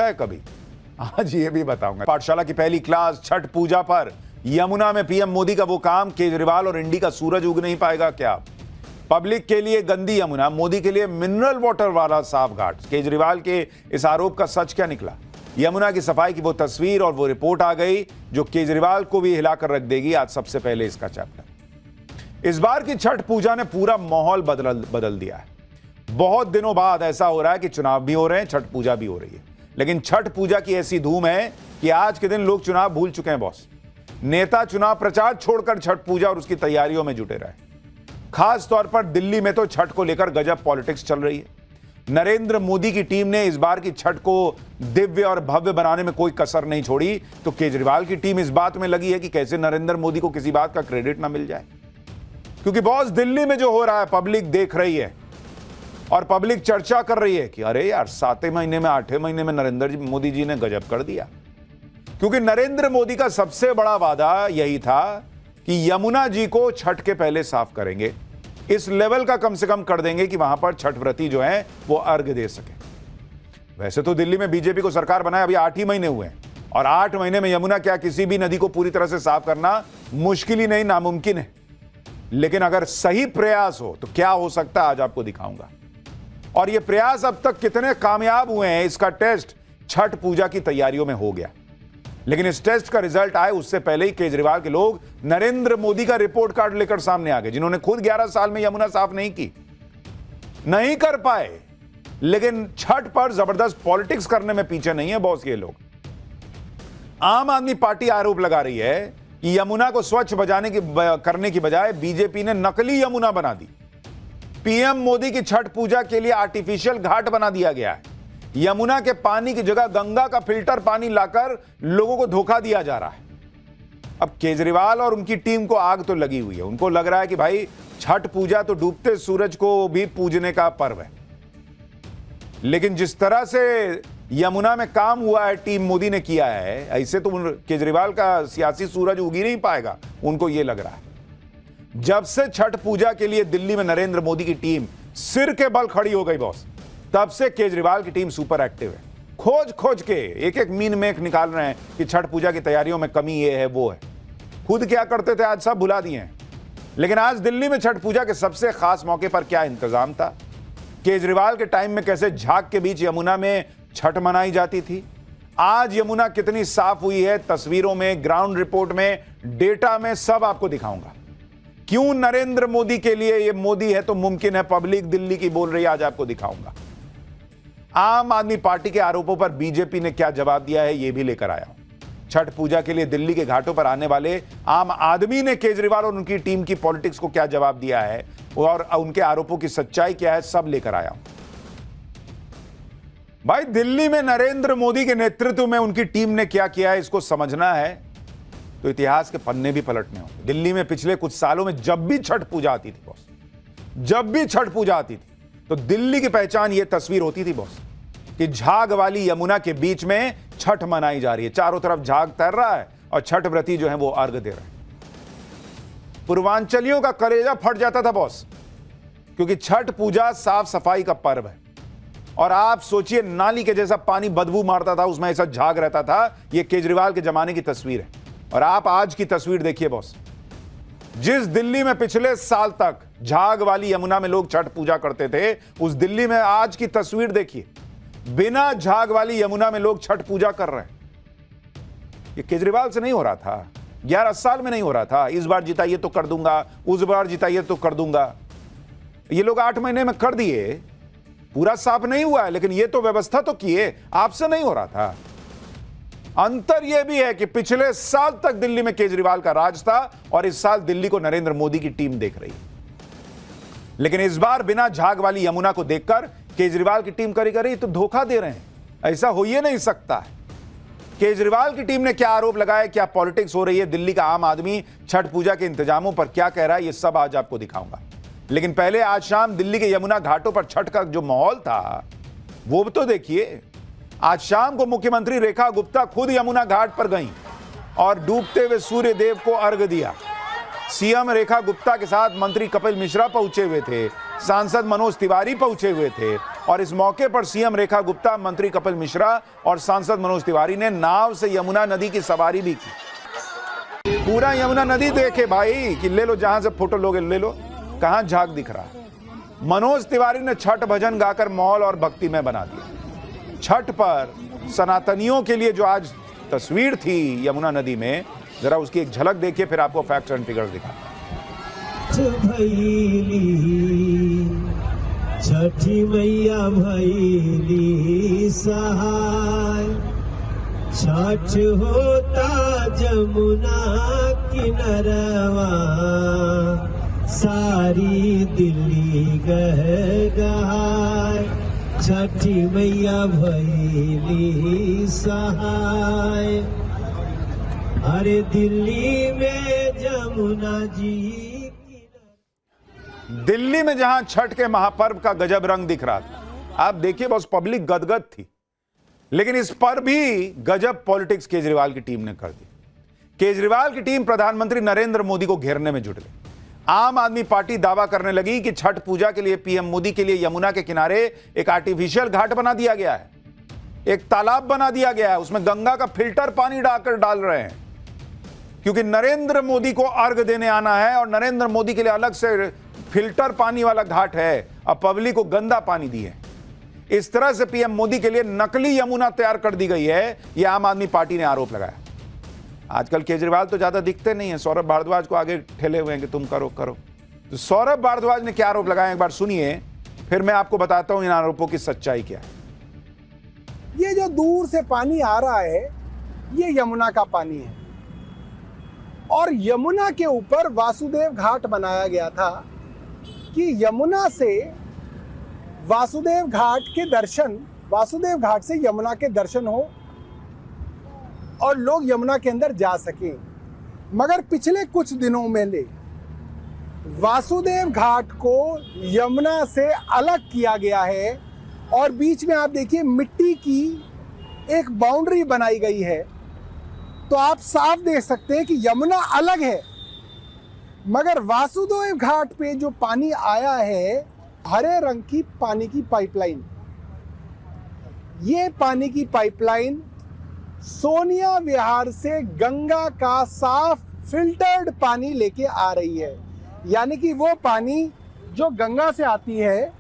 है कभी? आज ये भी बताऊंगा। पाठशाला की पहली क्लास छठ पूजा पर यमुना में पीएम मोदी का वो काम, केजरीवाल और इंडी का सूरज उग नहीं पाएगा क्या? पब्लिक के लिए गंदी यमुना, मोदी के लिए मिनरल वाटर वाला साफ घाट। केजरीवाल के इस आरोप का सच क्या निकला? यमुना की सफाई की वो तस्वीर और वो रिपोर्ट आ गई जो केजरीवाल को भी हिलाकर रख देगी। आज सबसे पहले इसका चैप्टर। इस बार की छठ पूजा ने पूरा माहौल बदल दिया है। बहुत दिनों बाद ऐसा हो रहा है कि चुनाव भी हो रहे हैं, छठ पूजा भी हो रही है। लेकिन छठ पूजा की ऐसी धूम है कि आज के दिन लोग चुनाव भूल चुके हैं बॉस। नेता चुनाव प्रचार छोड़कर छठ पूजा और उसकी तैयारियों में जुटे रहे। खास तौर पर दिल्ली में तो छठ को लेकर गजब पॉलिटिक्स चल रही है। नरेंद्र मोदी की टीम ने इस बार की छठ को दिव्य और भव्य बनाने में कोई कसर नहीं छोड़ी, तो केजरीवाल की टीम इस बात में लगी है कि कैसे नरेंद्र मोदी को किसी बात का क्रेडिट ना मिल जाए। क्योंकि बॉस, दिल्ली में जो हो रहा है पब्लिक देख रही है और पब्लिक चर्चा कर रही है कि अरे यार, 7वें महीने में 8वें महीने में नरेंद्र मोदी जी ने गजब कर दिया। क्योंकि नरेंद्र मोदी का सबसे बड़ा वादा यही था कि यमुना जी को छठ के पहले साफ करेंगे, इस लेवल का कम से कम कर देंगे कि वहां पर छठ व्रती जो है वो अर्घ दे सके। वैसे तो दिल्ली में बीजेपी को सरकार बनाए अभी 8 ही महीने हुए हैं, और 8 महीने में यमुना क्या किसी भी नदी को पूरी तरह से साफ करना मुश्किल ही नहीं, नामुमकिन है। लेकिन अगर सही प्रयास हो तो क्या हो सकता है, आज आपको दिखाऊंगा। और ये प्रयास अब तक कितने कामयाब हुए हैं, इसका टेस्ट छठ पूजा की तैयारियों में हो गया। लेकिन इस टेस्ट का रिजल्ट आए उससे पहले ही केजरीवाल के लोग नरेंद्र मोदी का रिपोर्ट कार्ड लेकर सामने आ गए, जिन्होंने खुद 11 साल में यमुना साफ नहीं कर पाए। लेकिन छठ पर जबरदस्त पॉलिटिक्स करने में पीछे नहीं है बॉस ये लोग। आम आदमी पार्टी आरोप लगा रही है कि यमुना को स्वच्छ करने की बजाय बीजेपी ने नकली यमुना बना दी। पीएम मोदी की छठ पूजा के लिए आर्टिफिशियल घाट बना दिया गया है। यमुना के पानी की जगह गंगा का फिल्टर पानी लाकर लोगों को धोखा दिया जा रहा है। अब केजरीवाल और उनकी टीम को आग तो लगी हुई है। उनको लग रहा है कि भाई, छठ पूजा तो डूबते सूरज को भी पूजने का पर्व है। लेकिन जिस तरह से यमुना में काम हुआ है, टीम मोदी ने किया है, ऐसे तो केजरीवाल का सियासी सूरज उग ही नहीं पाएगा, उनको यह लग रहा है। जब से छठ पूजा के लिए दिल्ली में नरेंद्र मोदी की टीम सिर के बल खड़ी हो गई बॉस, तब से केजरीवाल की टीम सुपर एक्टिव है। खोज के एक मीन मेक निकाल रहे हैं कि छठ पूजा की तैयारियों में कमी ये है वो है। खुद क्या करते थे आज सब भुला दिए हैं। लेकिन आज दिल्ली में छठ पूजा के सबसे खास मौके पर क्या इंतजाम था, केजरीवाल के टाइम में कैसे झाग के बीच यमुना में छठ मनाई जाती थी, आज यमुना कितनी साफ हुई है, तस्वीरों में, ग्राउंड रिपोर्ट में, डेटा में, सब आपको दिखाऊंगा। क्यों नरेंद्र मोदी के लिए ये मोदी है तो मुमकिन है पब्लिक दिल्ली की बोल रही है, आज आपको दिखाऊंगा। आम आदमी पार्टी के आरोपों पर बीजेपी ने क्या जवाब दिया है, यह भी लेकर आया हूं। छठ पूजा के लिए दिल्ली के घाटों पर आने वाले आम आदमी ने केजरीवाल और उनकी टीम की पॉलिटिक्स को क्या जवाब दिया है और उनके आरोपों की सच्चाई क्या है, सब लेकर आया हूं। भाई, दिल्ली में नरेंद्र मोदी के नेतृत्व में उनकी टीम ने क्या किया है, इसको समझना है तो इतिहास के पन्ने भी पलटने होंगे। दिल्ली में पिछले कुछ सालों में जब भी छठ पूजा आती थी बॉस, जब भी छठ पूजा आती थी तो दिल्ली की पहचान यह तस्वीर होती थी बॉस कि झाग वाली यमुना के बीच में छठ मनाई जा रही है। चारों तरफ झाग तैर रहा है और छठ व्रती जो है वो अर्घ दे रहे हैं। पूर्वांचलियों का कलेजा फट जाता था बॉस, क्योंकि छठ पूजा साफ सफाई का पर्व है। और आप सोचिए, नाली के जैसा पानी बदबू मारता था, उसमें ऐसा झाग रहता था। यह केजरीवाल के जमाने की तस्वीर है। और आप आज की तस्वीर देखिए बॉस, जिस दिल्ली में पिछले साल तक झाग वाली यमुना में लोग छठ पूजा करते थे, उस दिल्ली में आज की तस्वीर देखिए, बिना झाग वाली यमुना में लोग छठ पूजा कर रहे हैं। ये केजरीवाल से नहीं हो रहा था, 11 साल में नहीं हो रहा था। इस बार जिताइए तो कर दूंगा, उस बार जिताइए तो कर दूंगा। ये लोग 8 महीने में कर दिए, पूरा साफ नहीं हुआ है, लेकिन ये तो व्यवस्था तो किए, आपसे नहीं हो रहा था। अंतर यह भी है कि पिछले साल तक दिल्ली में केजरीवाल का राज था और इस साल दिल्ली को नरेंद्र मोदी की टीम देख रही है। लेकिन इस बार बिना झाग वाली यमुना को देखकर केजरीवाल की टीम करी तो धोखा दे रहे हैं। ऐसा हो ही नहीं सकता है। केजरीवाल की टीम ने क्या आरोप लगाया, क्या पॉलिटिक्स हो रही है, दिल्ली का आम आदमी छठ पूजा के इंतजामों पर क्या कह रहा है, ये सब आज आपको दिखाऊंगा। लेकिन पहले आज शाम दिल्ली के यमुना घाटों पर छठ का जो माहौल था वो तो देखिए। आज शाम को मुख्यमंत्री रेखा गुप्ता खुद यमुना घाट पर गईं और डूबते हुए सूर्य देव को अर्घ दिया। सीएम रेखा गुप्ता के साथ मंत्री कपिल मिश्रा पहुंचे हुए थे, सांसद मनोज तिवारी पहुंचे हुए थे और इस मौके पर सीएम रेखा गुप्ता, मंत्री कपिल मिश्रा और सांसद मनोज तिवारी ने नाव से यमुना नदी की सवारी भी की। पूरा यमुना नदी देखे भाई कि ले लो, जहां से फोटो लोगे ले लो, कहां झाग दिख रहा है। मनोज तिवारी ने छठ भजन गाकर माहौल और भक्ति में बना दिया। छठ पर सनातनियों के लिए जो आज तस्वीर थी यमुना नदी में, जरा उसकी एक झलक देखिए, फिर आपको फैक्ट्स एंड फिगर्स दिखाता हूं। छठी मैया भैली सहाय, छठ होता जमुना किनरवा, सारी दिल्ली गह गहाय, छठी मैया भैली सहाय। अरे दिल्ली में जमुना जी, दिल्ली में जहां छठ के महापर्व का गजब रंग दिख रहा था, आप देखिए बस पब्लिक गदगद थी। लेकिन इस पर भी गजब पॉलिटिक्स केजरीवाल की टीम ने कर दी। केजरीवाल की टीम प्रधानमंत्री नरेंद्र मोदी को घेरने में जुट गई। आम आदमी पार्टी दावा करने लगी कि छठ पूजा के लिए पीएम मोदी के लिए यमुना के किनारे एक आर्टिफिशियल घाट बना दिया गया है, एक तालाब बना दिया गया है, उसमें गंगा का फिल्टर पानी डाल रहे हैं, क्योंकि नरेंद्र मोदी को अर्घ देने आना है और नरेंद्र मोदी के लिए अलग से फिल्टर पानी वाला घाट है। अब पब्लिक को गंदा पानी दिए। इस तरह से पीएम मोदी के लिए नकली यमुना तैयार कर दी गई है, यह आम आदमी पार्टी ने आरोप लगाया। आजकल केजरीवाल तो ज्यादा दिखते नहीं है, सौरभ भारद्वाज को आगे ठेले हुए हैं कि तुम करो करो। तो सौरभ भारद्वाज ने क्या आरोप लगाए, एक बार सुनिए, फिर मैं आपको बताता हूं इन आरोपों की सच्चाई क्या है। ये जो दूर से पानी आ रहा है, ये यमुना का पानी है और यमुना के ऊपर वासुदेव घाट बनाया गया था कि यमुना से वासुदेव घाट के दर्शन, वासुदेव घाट से यमुना के दर्शन हो और लोग यमुना के अंदर जा सकें। मगर पिछले कुछ दिनों में वासुदेव घाट को यमुना से अलग किया गया है और बीच में आप देखिए मिट्टी की एक बाउंड्री बनाई गई है, तो आप साफ देख सकते हैं कि यमुना अलग है। मगर वासुदेव घाट पे जो पानी आया है, हरे रंग की पानी की पाइपलाइन, ये पानी की पाइपलाइन सोनिया विहार से गंगा का साफ फिल्टर्ड पानी लेके आ रही है। यानी कि वो पानी जो गंगा से आती है,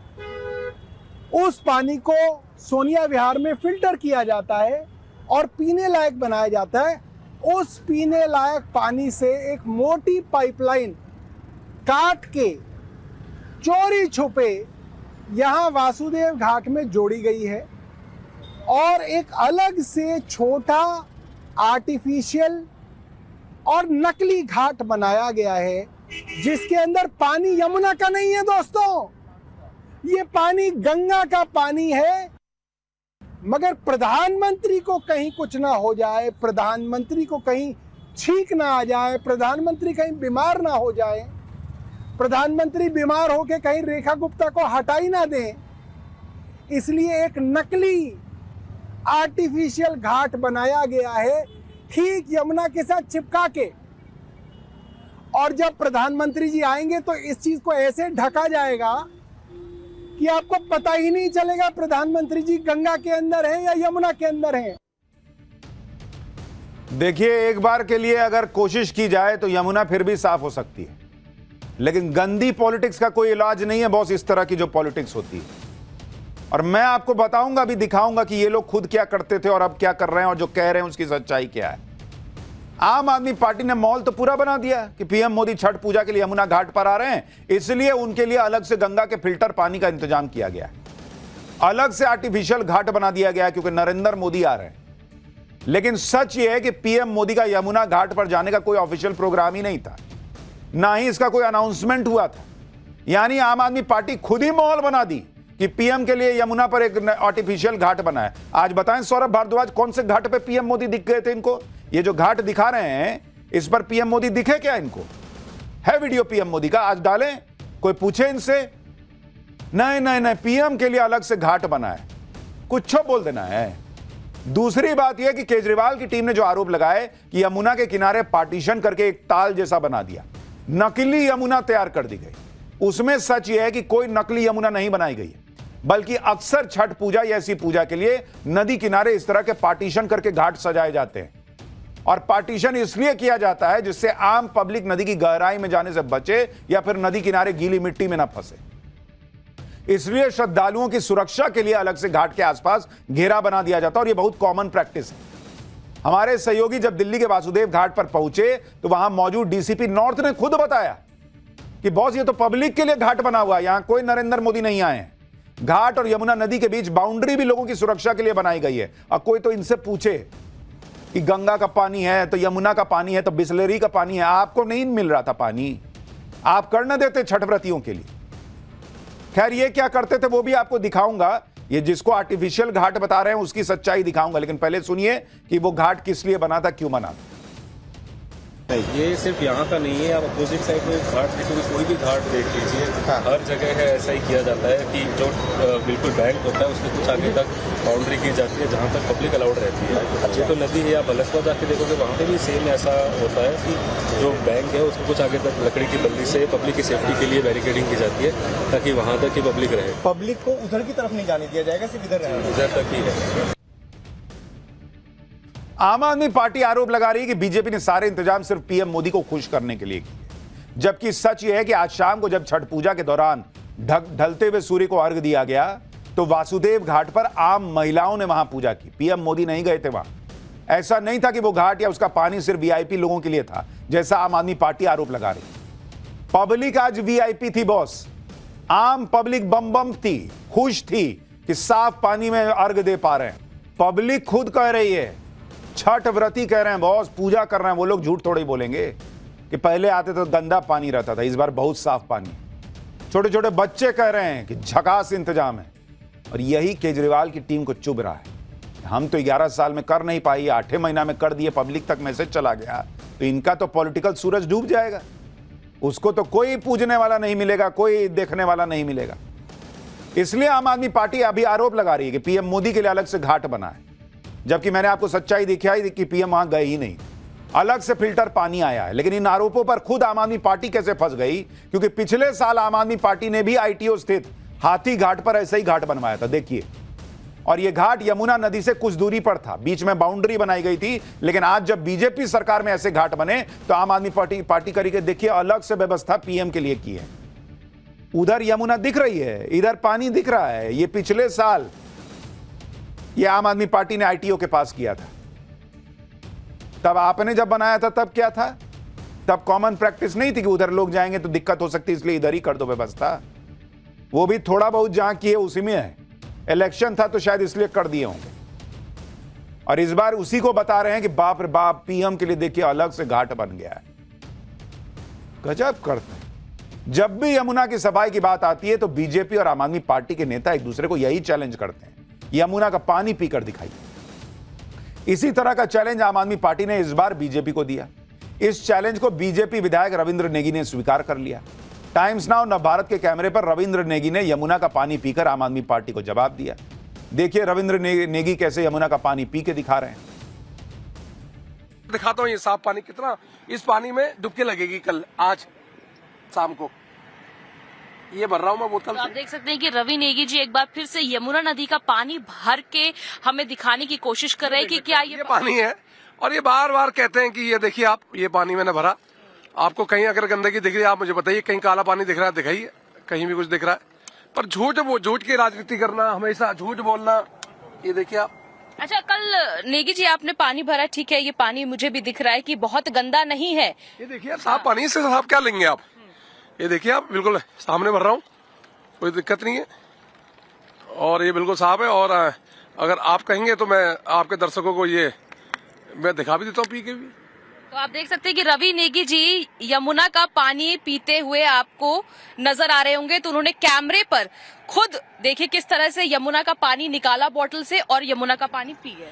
उस पानी को सोनिया विहार में फिल्टर किया जाता है और पीने लायक बनाया जाता है। उस पीने लायक पानी से एक मोटी पाइपलाइन काट के चोरी छुपे यहां वासुदेव घाट में जोड़ी गई है और एक अलग से छोटा आर्टिफिशियल और नकली घाट बनाया गया है, जिसके अंदर पानी यमुना का नहीं है दोस्तों, ये पानी गंगा का पानी है। मगर प्रधानमंत्री को कहीं कुछ ना हो जाए, प्रधानमंत्री को कहीं छींक ना आ जाए, प्रधानमंत्री कहीं बीमार ना हो जाए, प्रधानमंत्री बीमार होके कहीं रेखा गुप्ता को हटा ही ना दें, इसलिए एक नकली आर्टिफिशियल घाट बनाया गया है ठीक यमुना के साथ चिपका के। और जब प्रधानमंत्री जी आएंगे तो इस चीज को ऐसे ढका जाएगा कि आपको पता ही नहीं चलेगा प्रधानमंत्री जी गंगा के अंदर हैं या यमुना के अंदर हैं। देखिए, एक बार के लिए अगर कोशिश की जाए तो यमुना फिर भी साफ हो सकती है, लेकिन गंदी पॉलिटिक्स का कोई इलाज नहीं है बॉस, इस तरह की जो पॉलिटिक्स होती है। और मैं आपको बताऊंगा भी, दिखाऊंगा कि ये लोग खुद क्या करते थे और अब क्या कर रहे हैं और जो कह रहे हैं उसकी सच्चाई क्या है। आम आदमी पार्टी ने माहौल तो पूरा बना दिया कि पीएम मोदी छठ पूजा के लिए यमुना घाट पर आ रहे हैं, इसलिए उनके लिए अलग से गंगा के फिल्टर पानी का इंतजाम किया गया है, अलग से आर्टिफिशियल घाट बना दिया गया है क्योंकि नरेंद्र मोदी आ रहे हैं। लेकिन सच यह है कि पीएम मोदी का यमुना घाट पर जाने का कोई ऑफिशियल प्रोग्राम ही नहीं था, ना ही इसका कोई अनाउंसमेंट हुआ था। यानी आम आदमी पार्टी खुद ही माहौल बना दी कि पीएम के लिए यमुना पर एक आर्टिफिशियल घाट बना है। आज बताएं सौरभ भारद्वाज, कौन से घाट पे पीएम मोदी दिख गए थे इनको? ये जो घाट दिखा रहे हैं इस पर पीएम मोदी दिखे क्या इनको? है वीडियो पीएम मोदी का? आज डालें, कोई पूछे इनसे? नहीं नहीं नहीं, पीएम के लिए अलग से घाट बना है, कुछ बोल देना है। दूसरी बात यह कि केजरीवाल की टीम ने जो आरोप लगाए कि यमुना के किनारे पार्टीशन करके एक ताल जैसा बना दिया, नकली यमुना तैयार कर दी गई, उसमें सच यह है कि कोई नकली यमुना नहीं बनाई गई है। बल्कि अक्सर छठ पूजा या ऐसी पूजा के लिए नदी किनारे इस तरह के पार्टीशन करके घाट सजाए जाते हैं। और पार्टीशन इसलिए किया जाता है जिससे आम पब्लिक नदी की गहराई में जाने से बचे या फिर नदी किनारे गीली मिट्टी में ना फंसे। इसलिए श्रद्धालुओं की सुरक्षा के लिए अलग से घाट के आसपास घेरा बना दिया जाता है और यह बहुत कॉमन प्रैक्टिस है। हमारे सहयोगी जब दिल्ली के वासुदेव घाट पर पहुंचे तो वहां मौजूद डीसीपी नॉर्थ ने खुद बताया कि बॉस ये तो पब्लिक के लिए घाट बना हुआ है, यहां कोई नरेंद्र मोदी नहीं आए हैं। घाट और यमुना नदी के बीच बाउंड्री भी लोगों की सुरक्षा के लिए बनाई गई है। और कोई तो इनसे पूछे कि गंगा का पानी है तो यमुना का पानी है तो बिस्लेरी का पानी है, आपको नहीं मिल रहा था पानी, आप कर न देते छठ व्रतियों के लिए। खैर ये क्या करते थे वो भी आपको दिखाऊंगा, ये जिसको आर्टिफिशियल घाट बता रहे हैं उसकी सच्चाई दिखाऊंगा, लेकिन पहले सुनिए कि वो घाट किस लिए बना था, क्यों बना था। ये सिर्फ यहाँ का नहीं है, आप अपोजिट साइड में घाट देखोगे, कोई भी घाट देख लीजिए, हर जगह है ऐसा ही किया जाता है कि जो बिल्कुल बैंक होता है उसके कुछ आगे तक बाउंड्री की जाती है जहाँ तक पब्लिक अलाउड रहती है। ये तो नदी है, आप अलसवा जाके देखोगे वहाँ पे भी सेम ऐसा होता है कि जो बैंक है उसको कुछ आगे तक लकड़ी की बल्ली से पब्लिक की सेफ्टी के लिए बैरिकेडिंग की जाती है ताकि वहाँ तक ही पब्लिक रहे। पब्लिक को उधर की तरफ नहीं जाने दिया जाएगा, सिर्फ इधर तक ही है। आम आदमी पार्टी आरोप लगा रही है कि बीजेपी ने सारे इंतजाम सिर्फ पीएम मोदी को खुश करने के लिए किए, जबकि सच यह है कि आज शाम को जब छठ पूजा के दौरान ढलते हुए सूर्य को अर्घ दिया गया तो वासुदेव घाट पर आम महिलाओं ने वहां पूजा की। पीएम मोदी नहीं गए थे वहां। ऐसा नहीं था कि वो घाट या उसका पानी सिर्फ वीआईपी लोगों के लिए था, जैसा आम आदमी पार्टी आरोप लगा रही। पब्लिक आज वीआईपी थी बॉस, आम पब्लिक बम बम थी, खुश थी कि साफ पानी में अर्घ दे पा रहे हैं। पब्लिक खुद कह रही है, छठ व्रती कह रहे हैं बॉस, पूजा कर रहे हैं। वो लोग झूठ थोड़े बोलेंगे कि पहले आते तो गंदा पानी रहता था, इस बार बहुत साफ पानी। छोटे छोटे बच्चे कह रहे हैं कि झकास इंतजाम है। और यही केजरीवाल की टीम को चुभ रहा है। हम तो 11 साल में कर नहीं पाई, 8 महीना में कर दिए, पब्लिक तक मैसेज चला गया, तो इनका तो पॉलिटिकल सूरज डूब जाएगा। उसको तो कोई पूजने वाला नहीं मिलेगा, कोई देखने वाला नहीं मिलेगा। इसलिए आम आदमी पार्टी अभी आरोप लगा रही है कि पीएम मोदी के लिए अलग से घाट बना है, जबकि मैंने आपको सच्चाई दिखाई कि पीएम वहां गए ही नहीं, अलग से फिल्टर पानी आया है। लेकिन इन आरोपों पर खुद आम आदमी पार्टी कैसे फंस गई, क्योंकि पिछले साल आम आदमी पार्टी ने भी आईटीओ स्थित हाथी घाट पर ऐसा ही घाट बनवाया था, देखिए। और यह घाट यमुना नदी से कुछ दूरी पर था, बीच में बाउंड्री बनाई गई थी। लेकिन आज जब बीजेपी सरकार में ऐसे घाट बने तो आम आदमी पार्टी करके देखिए अलग से व्यवस्था पीएम के लिए की है। उधर यमुना दिख रही है, इधर पानी दिख रहा है। ये पिछले साल ये आम आदमी पार्टी ने आईटीओ के पास किया था। तब आपने जब बनाया था तब क्या था, तब कॉमन प्रैक्टिस नहीं थी कि उधर लोग जाएंगे तो दिक्कत हो सकती है, इसलिए इधर ही कर दो व्यवस्था। वो भी थोड़ा बहुत जहां किए उसी में है। इलेक्शन था तो शायद इसलिए कर दिए होंगे। और इस बार उसी को बता रहे हैं कि बाप रे बाप, पीएम के लिए देखिए अलग से घाट बन गया है। गजब करते हैं। जब भी यमुना की सफाई की बात आती है तो बीजेपी और आम आदमी पार्टी के नेता एक दूसरे को यही चैलेंज करते हैं, यमुना का पानी पीकर दिखाइए। इसी तरह का चैलेंज आम आदमी पार्टी ने इस बार बीजेपी को दिया। इस चैलेंज को बीजेपी विधायक रविंद्र नेगी ने स्वीकार कर लिया। टाइम्स नाउ नवभारत के कैमरे पर रविंद्र नेगी ने यमुना का पानी पीकर आम आदमी पार्टी को जवाब दिया। देखिए रविंद्र नेगी कैसे यमुना का पानी पी के दिखा रहे हैं। दिखाता हूँ ये साफ पानी कितना, इस पानी में डुबकी लगेगी कल आज शाम को। ये भर रहा हूँ मैं बोतल तो आप देख सकते हैं कि रवि नेगी जी एक बार फिर से यमुना नदी का पानी भर के हमें दिखाने की कोशिश कर रहे हैं कि क्या ये पानी है। और ये बार बार कहते हैं कि ये देखिए आप, ये पानी मैंने भरा। आपको कहीं अगर गंदगी दिख रही है आप मुझे बताइए, कहीं काला पानी दिख रहा है दिखाइए, कहीं भी कुछ दिख रहा है। पर झूठ की राजनीति करना, हमेशा झूठ बोलना, ये देखिए आप। अच्छा, कल नेगी जी आपने पानी भरा, ठीक है, ये पानी मुझे भी दिख रहा है कि बहुत गंदा नहीं है। ये देखिए साफ पानी, से साफ क्या लेंगे आप। ये देखिए आप, बिल्कुल सामने भर रहा हूँ, कोई दिक्कत नहीं है। और ये बिल्कुल साफ है। और अगर आप कहेंगे तो मैं आपके दर्शकों को ये मैं दिखा भी देता हूँ पी के भी। तो आप देख सकते हैं कि रवि नेगी जी यमुना का पानी पीते हुए आपको नजर आ रहे होंगे। तो उन्होंने कैमरे पर खुद देखिए किस तरह से यमुना का पानी निकाला बोतल से और यमुना का पानी पी गए।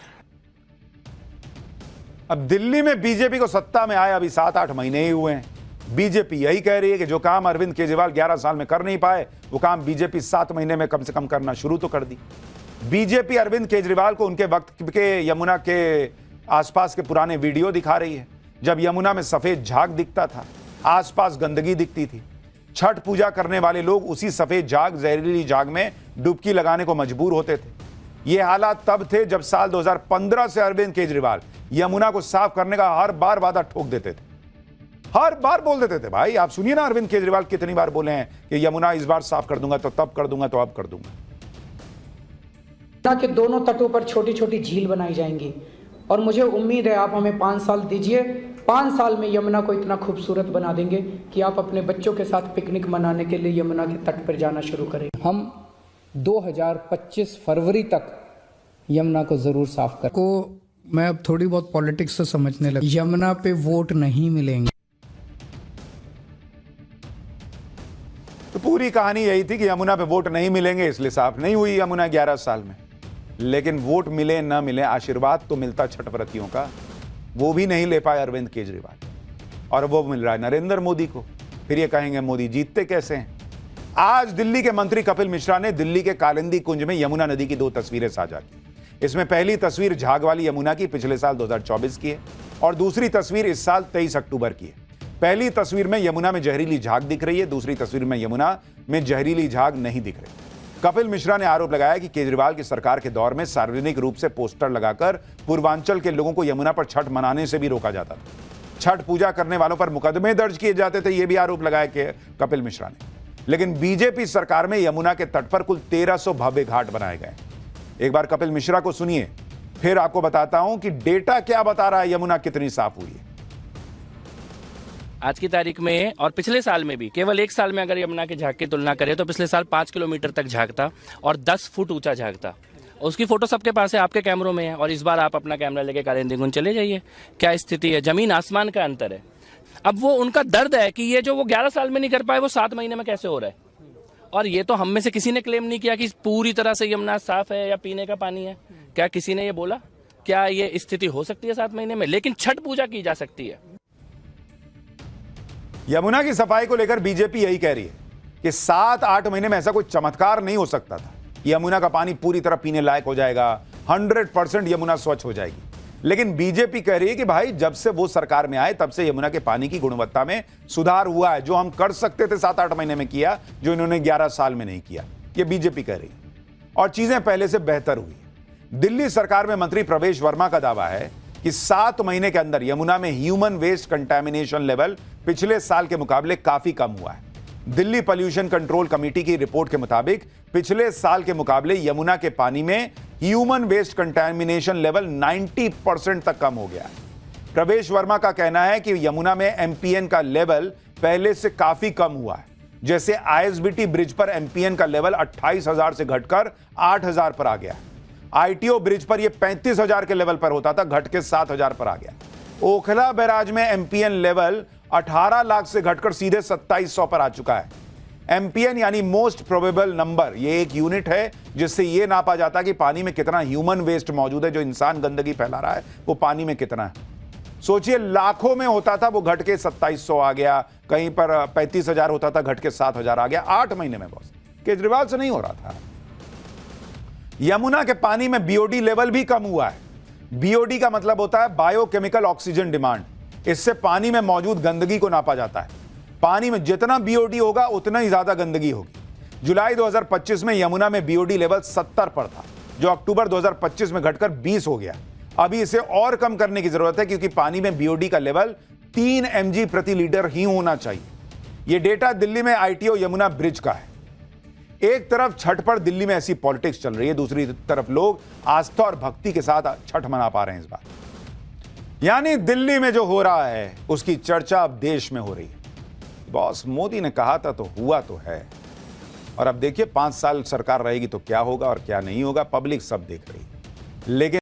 अब दिल्ली में बीजेपी को सत्ता में आए अभी 7-8 महीने ही हुए हैं। बीजेपी यही कह रही है कि जो काम अरविंद केजरीवाल 11 साल में कर नहीं पाए, वो काम बीजेपी 7 महीने में कम से कम करना शुरू तो कर दी। बीजेपी अरविंद केजरीवाल को उनके वक्त के यमुना के आसपास के पुराने वीडियो दिखा रही है, जब यमुना में सफेद झाग दिखता था, आसपास गंदगी दिखती थी। छठ पूजा करने वाले लोग उसी सफेद झाग, जहरीली झाग में डुबकी लगाने को मजबूर होते थे। ये हालात तब थे जब साल 2015 से अरविंद केजरीवाल यमुना को साफ करने का हर बार वादा ठोक देते थे, हर बार बोल देते थे। भाई आप सुनिए ना, अरविंद केजरीवाल कितनी बार बोले हैं कि यमुना इस बार साफ कर दूंगा, तो तब कर दूंगा, तो अब कर दूंगा। के दोनों तटों पर छोटी छोटी झील बनाई जाएंगी और मुझे उम्मीद है आप हमें 5 साल दीजिए, 5 साल में यमुना को इतना खूबसूरत बना देंगे कि आप अपने बच्चों के साथ पिकनिक मनाने के लिए यमुना के तट पर जाना शुरू करें। हम 2025 फरवरी तक यमुना को जरूर साफ करें। को मैं अब थोड़ी बहुत पॉलिटिक्स से समझने लगा। यमुना पे वोट नहीं मिलेंगे। तो पूरी कहानी यही थी कि यमुना पे वोट नहीं मिलेंगे, इसलिए साफ नहीं हुई यमुना 11 साल में। लेकिन वोट मिले ना मिले, आशीर्वाद तो मिलता छठ व्रतियों का, वो भी नहीं ले पाए अरविंद केजरीवाल, और वो मिल रहा है नरेंद्र मोदी को। फिर ये कहेंगे मोदी जीतते कैसे हैं। आज दिल्ली के मंत्री कपिल मिश्रा ने दिल्ली के कालिंदी कुंज में यमुना नदी की 2 तस्वीरें साझा की। इसमें पहली तस्वीर झाग वाली यमुना की पिछले साल 2024 की है, और दूसरी तस्वीर इस साल 23 अक्टूबर की है। पहली तस्वीर में यमुना में जहरीली झाग दिख रही है, दूसरी तस्वीर में यमुना में जहरीली झाग नहीं दिख रही। कपिल मिश्रा ने आरोप लगाया कि केजरीवाल की सरकार के दौर में सार्वजनिक रूप से पोस्टर लगाकर पूर्वांचल के लोगों को यमुना पर छठ मनाने से भी रोका जाता था। छठ पूजा करने वालों पर मुकदमे दर्ज किए जाते थे, यह भी आरोप लगाया कपिल मिश्रा ने। लेकिन बीजेपी सरकार में यमुना के तट पर कुल 1300 भव्य घाट बनाए गए। एक बार कपिल मिश्रा को सुनिए, फिर आपको बताता हूं कि डेटा क्या बता रहा है, यमुना कितनी साफ हुई है। आज की तारीख में और पिछले साल में भी, केवल 1 साल में अगर यमुना के झाग की तुलना करें तो पिछले साल 5 किलोमीटर तक झाग था और 10 फुट ऊंचा झाग था। उसकी फोटो सबके पास है, आपके कैमरों में है। और इस बार आप अपना कैमरा लेके कालिंदी कुंज चले जाइए, क्या स्थिति है, जमीन आसमान का अंतर है। अब वो उनका दर्द है कि ये जो वो 11 साल में नहीं कर पाए वो 7 महीने में कैसे हो रहा है। और ये तो हम में से किसी ने क्लेम नहीं किया कि पूरी तरह से यमुना साफ है या पीने का पानी है। क्या किसी ने ये बोला? क्या ये स्थिति हो सकती है 7 महीने में? लेकिन छठ पूजा की जा सकती है। यमुना की सफाई को लेकर बीजेपी यही कह रही है कि 7-8 महीने में ऐसा कोई चमत्कार नहीं हो सकता था। यमुना का पानी पूरी तरह पीने लायक हो जाएगा, 100% यमुना स्वच्छ हो जाएगी। लेकिन बीजेपी कह रही है कि भाई जब से वो सरकार में आए तब से यमुना के पानी की गुणवत्ता में सुधार हुआ है। जो हम कर सकते थे 7-8 महीने में किया, जो इन्होंने 11 साल में नहीं किया, ये बीजेपी कह रही है। और चीजें पहले से बेहतर हुई। दिल्ली सरकार में मंत्री प्रवेश वर्मा का दावा है कि 7 महीने के अंदर यमुना में ह्यूमन वेस्ट कंटामिनेशन लेवल पिछले साल के मुकाबले काफी कम हुआ है। दिल्ली पोल्यूशन कंट्रोल कमेटी की रिपोर्ट के मुताबिक पिछले साल के मुकाबले यमुना के पानी में ह्यूमन वेस्ट कंटामिनेशन लेवल 90% तक कम हो गया है। प्रवेश वर्मा का कहना है कि यमुना में एमपीएन का लेवल पहले से काफी कम हुआ है। जैसे आईएसबीटी ब्रिज पर एमपीएन का लेवल 28,000 से घटकर 8,000 पर आ गया। आईटीओ ब्रिज पर यह 35,000 के लेवल पर होता था, घट के 7,000 पर आ गया। ओखला बैराज में एमपीएन लेवल 18 लाख से घटकर सीधे 2700 पर आ चुका है। एमपीएन यानी मोस्ट प्रोबेबल नंबर, ये एक यूनिट है जिससे यह नापा जाता है कि पानी में कितना ह्यूमन वेस्ट मौजूद है। जो इंसान गंदगी फैला रहा है वो पानी में कितना है। सोचिए, लाखों में होता था, वो घट के 2700 आ गया। कहीं पर 35,000 होता था, घट के 7,000 आ गया 8 महीने में। बॉस केजरीवाल से नहीं हो रहा था। यमुना के पानी में बीओडी लेवल भी कम हुआ है। बीओडी का मतलब होता है बायोकेमिकल ऑक्सीजन डिमांड। इससे पानी में मौजूद गंदगी को नापा जाता है। पानी में जितना बीओडी होगा उतना ही ज्यादा गंदगी होगी। जुलाई 2025 में यमुना में बीओडी लेवल 70 पर था, जो अक्टूबर 2025 में घटकर 20 हो गया। अभी इसे और कम करने की जरूरत है, क्योंकि पानी में बीओडी का लेवल 3 mg प्रति लीटर ही होना चाहिए। यह डेटा दिल्ली में आईटीओ यमुना ब्रिज का है। एक तरफ छठ पर दिल्ली में ऐसी पॉलिटिक्स चल रही है, दूसरी तरफ लोग आस्था और भक्ति के साथ छठ मना पा रहे हैं इस बार। यानी दिल्ली में जो हो रहा है उसकी चर्चा अब देश में हो रही है। बॉस मोदी ने कहा था तो हुआ तो है। और अब देखिए 5 साल सरकार रहेगी तो क्या होगा और क्या नहीं होगा, पब्लिक सब देख रही है। लेकिन